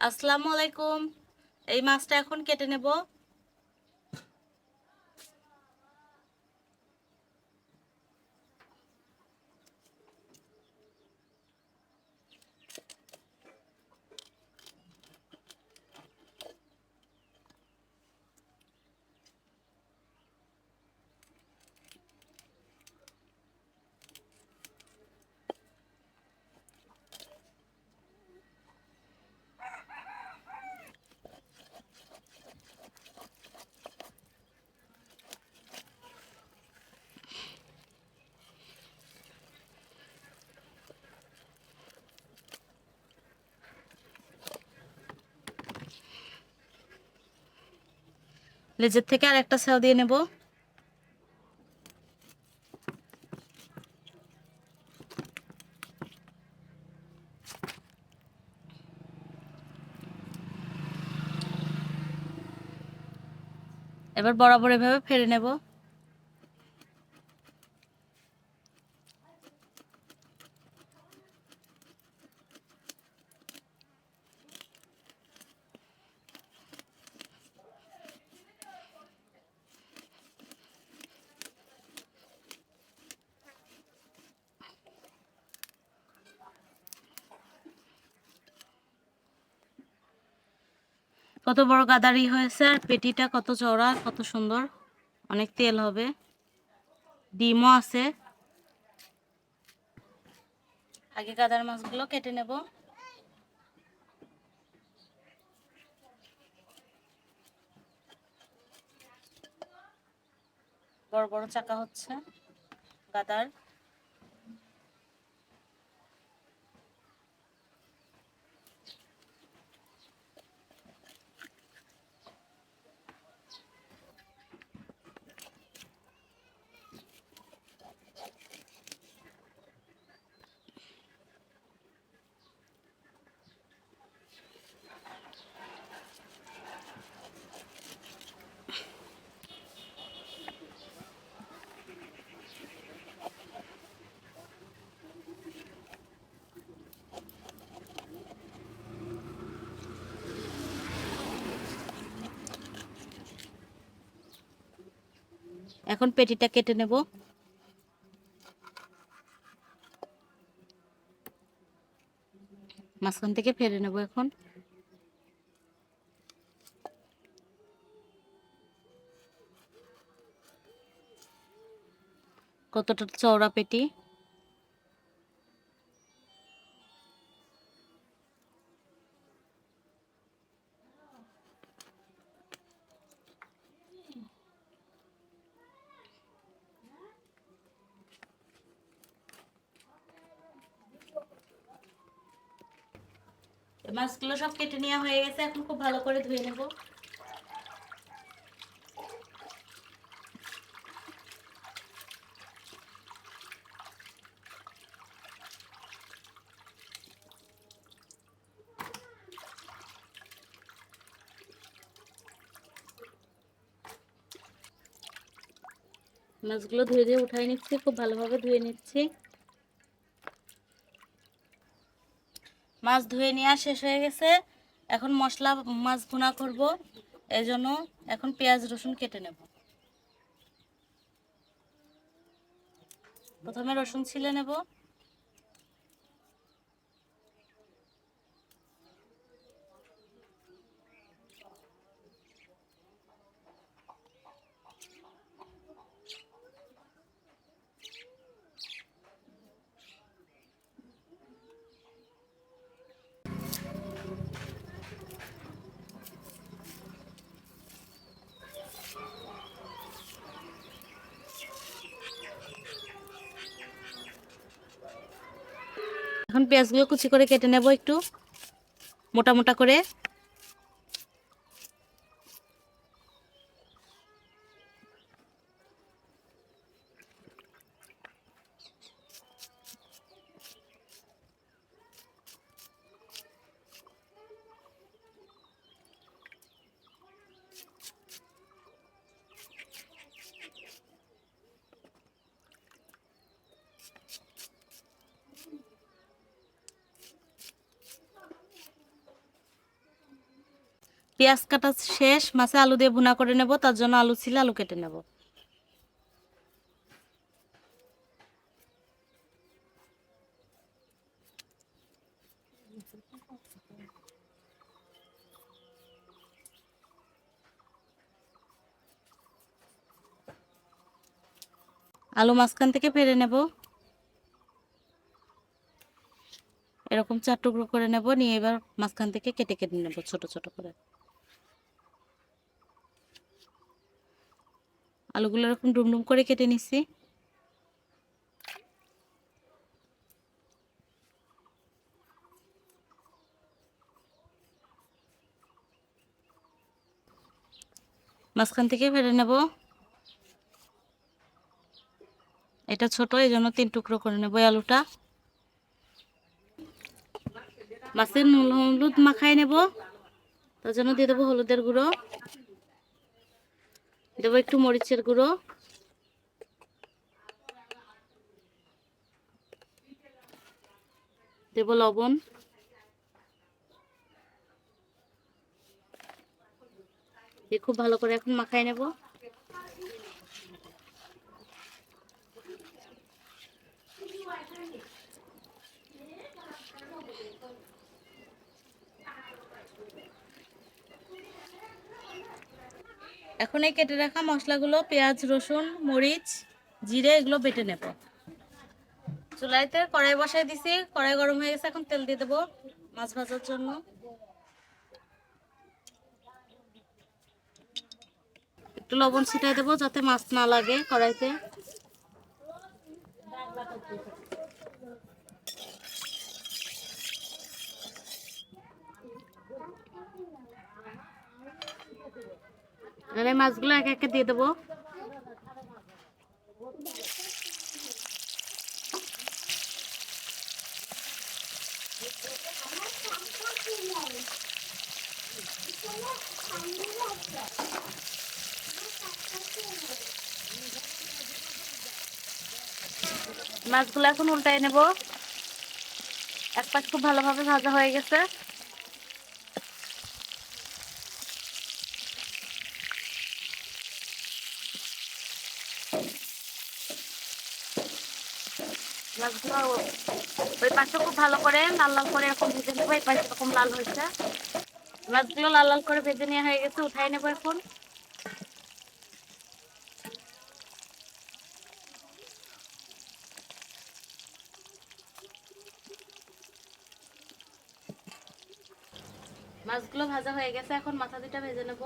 আসসালামু আলাইকুম। এই মাছটা এখন কেটে নেব। লেজের থেকে আর একটা সেও দিয়ে নেব। এবার বরাবর এভাবে ফেলে নেব। কত বড় গাদারি হয়েছে, আর পেটিটা কত চওড়া, কত সুন্দর, অনেক তেল হবে, ডিমও আছে। আগে গাদার মাছগুলো কেটে নেব। বড় বড় চাকা হচ্ছে গাদার। এখন পেটিটা কেটে নেব। মাঝখান থেকে ফেলে নেব এখন। কতটা চওড়া পেটি। মাছগুলো সব কেটে নেওয়া হয়ে গেছে, এখন খুব ভালো করে ধুয়ে নেব। মাছগুলো ধুয়ে দিয়ে উঠাই নিচ্ছি, খুব ভালোভাবে ধুয়ে নিচ্ছি। মাছ ধুয়ে নেওয়া শেষ হয়ে গেছে। এখন মশলা মাছ ভুনা করব, এজন্য এখন পেঁয়াজ রসুন কেটে নেব। প্রথমে রসুন ছিলে নেব। এখন পেঁয়াজগুলো কুচি করে কেটে নেব একটু মোটা মোটা করে। পেঁয়াজ কাটা শেষ, মাছে আলু দিয়ে ভুনা করে নেব, তার জন্য আলু ছিলে আলু কেটে নেব। আলু মাঝখান থেকে পেরে নেব, এরকম 4 টুকরো করে নেব, নিয়ে এবার মাঝখান থেকে কেটে কেটে নেব ছোট ছোট করে। আলুগুলো এরকম ডুমডুম করে কেটে নিচ্ছি। মাঝখান থেকে ফেলে নেব, এটা ছোট এই জন্য 3 টুকরো করে নেব এই আলুটা। মাছের নুন হলুদ মাখাই নেব, তার জন্য দিয়ে দেবো হলুদের গুঁড়ো, দেবো একটু মরিচের গুঁড়ো, দেব লবণ, দিয়ে খুব ভালো করে এখন মাখাই নেব। এখন এই কেটে রাখা মশলাগুলো পেঁয়াজ রসুন মরিচ জিরে এগুলো বেটে নেব। চুলাইতে কড়াই বসাই দিছি, কড়াই গরম হয়ে গেছে, এখন তেল দিয়ে দেবো মাছ ভাজার জন্য। একটু লবণ ছিটাই দেবো যাতে মাছ না লাগে কড়াইতে। এবারে মাছগুলো একে একে দিয়ে দেবো। মাছগুলো এখন উল্টাই নেব, এক পাশ খুব ভালোভাবে ভাজা হয়ে গেছে। মাছগুলো ওই পাশে খুব ভালো করে লাল লাল করে এরকম ভেজে নেবো, এই পাশে এরকম লাল হয়েছে। মাছগুলো লাল লাল করে ভেজে নেওয়া হয়ে গেছে, উঠাই নেবো এখন। মাছগুলো ভাজা হয়ে গেছে, এখন মাথা দুটা ভেজে নেব।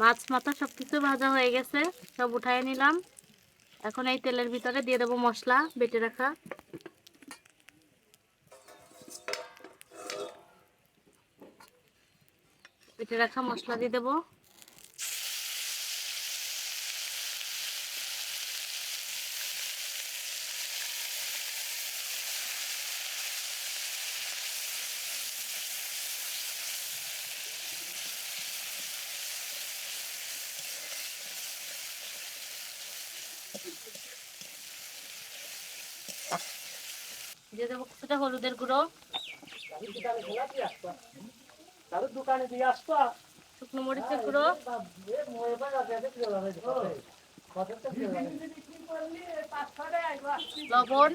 মাছ মাথা সবকিছু ভাজা হয়ে গেছে, সব উঠাই নিলাম। এখন এই তেলের ভিতরে দিয়ে দেবো মশলা বেটে রাখা। বেটে রাখা মশলা দিয়ে দেবো। দিয়ে দেবো কিছুটা হলুদের গুঁড়ো, শুকনো মরিচের গুঁড়ো, লবণ,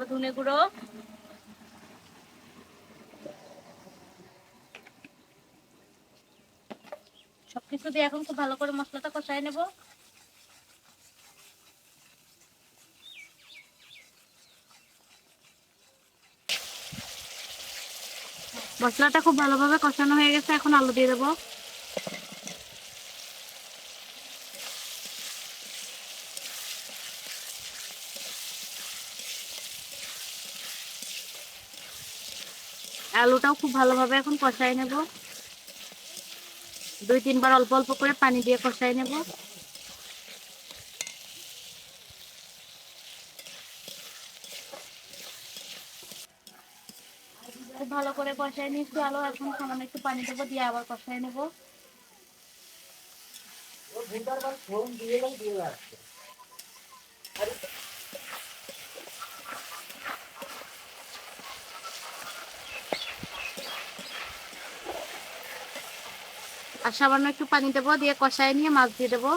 ধনে গুঁড়ো, সবকিছু দিয়ে এখন খুব ভালো করে মশলাটা কষাই নেব। মশলাটা খুব ভালোভাবে কষানো হয়ে গেছে, এখন আলু দিয়ে দেবো। আলুটাও খুব ভালোভাবে এখন কষাই নেব, 2-3 বার অল্প অল্প করে পানি দিয়ে কষাই নেব। খুব ভালো করে কষাই নিচ্ছি আলু। এখন সামান্য একটু পানি দেবো, দিয়ে আবার কষাই নেবো। আর সামান্য একটু পানি দেবো, দিয়ে কষাই নিয়ে মাছ দিয়ে দেবো।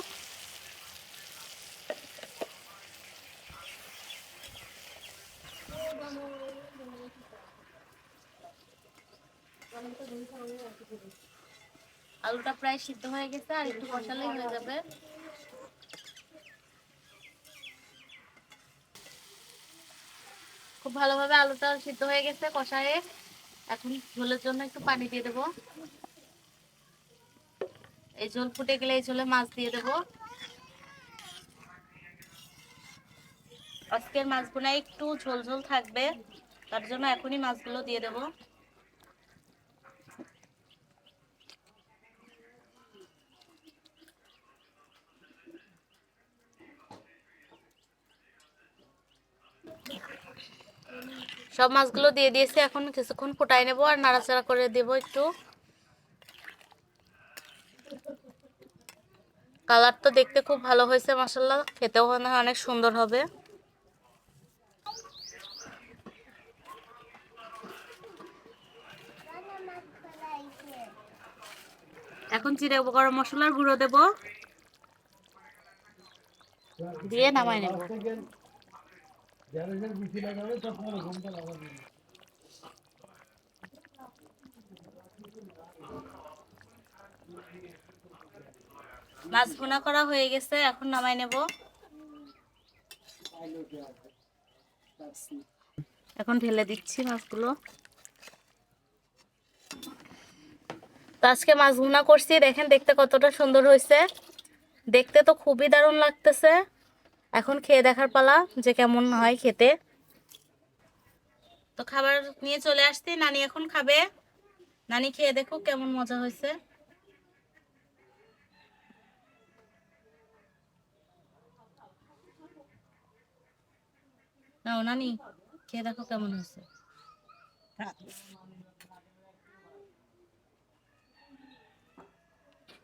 আলুটা প্রায় সিদ্ধ হয়ে গেছে, আর একটু কষালেই হয়ে যাবে। খুব ভালোভাবে আলুটা সিদ্ধ হয়ে গেছে কষায়ে। এখন ঝোলের জন্য একটু পানি দিয়ে দেবো। এই ঝোল ফুটে গেলে এই ঝোলে মাছ দিয়ে দেবো। আজকের মাছগুলো একটু ঝোল ঝোল থাকবে, তার জন্য এখনই মাছগুলো দিয়ে দেবো। সব মাছগুলো দিয়ে দিয়েছি, এখন কিছুক্ষণ ফুটাই নেবো আর নাড়াচাড়া করে দেবো একটু। কালার তো দেখতে খুব ভালো হয়েছে মাশাআল্লাহ, খেতেও অনেক সুন্দর হবে। এখন জিরে গরম মশলার গুঁড়ো দেব, দিয়ে নামাই নেব। মাছ ভুনা করা হয়ে গেছে, এখন নামাই নেব। এখন ঢেলে দিচ্ছি মাছগুলো। তো আজকে মাছ ভুনা করছি, দেখেন দেখতে কতটা সুন্দর হয়েছে। দেখতে তো খুবই দারুণ লাগতেছে। এখন খেয়ে দেখার পালা যে কেমন হয় খেতে। তো খাবার নিয়ে চলে আসছি, নানি এখন খাবে। নানি খেয়ে দেখো কেমন মজা হয়েছে। নাও নানি, খেয়ে দেখো কেমন হয়েছে।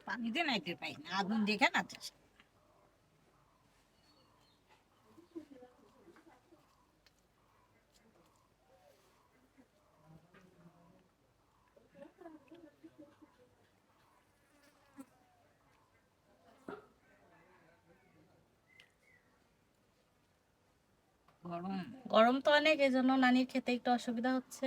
পানি দিয়ে নাইতে পাই না, আগুন দেখে না। গরম গরম তো অনেক, এই জন্য নানির খেতে একটু অসুবিধা হচ্ছে।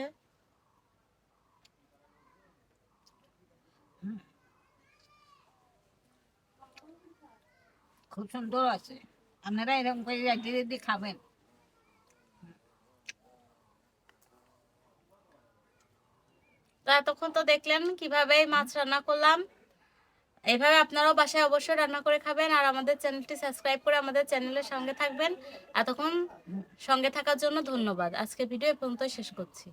খুব সুন্দর আছে। আপনারা এরকম করে একদিন যদি খাবেন। তো এতক্ষণ তো দেখলেন কিভাবে মাছ রান্না করলাম। এইভাবে আপনারাও বাসায় অবশ্যই রান্না করে খাবেন, আর আমাদের চ্যানেলটি সাবস্ক্রাইব করে আমাদের চ্যানেলের সঙ্গে থাকবেন। এতক্ষণ সঙ্গে থাকার জন্য ধন্যবাদ। আজকে ভিডিও এ পর্যন্তই শেষ করছি।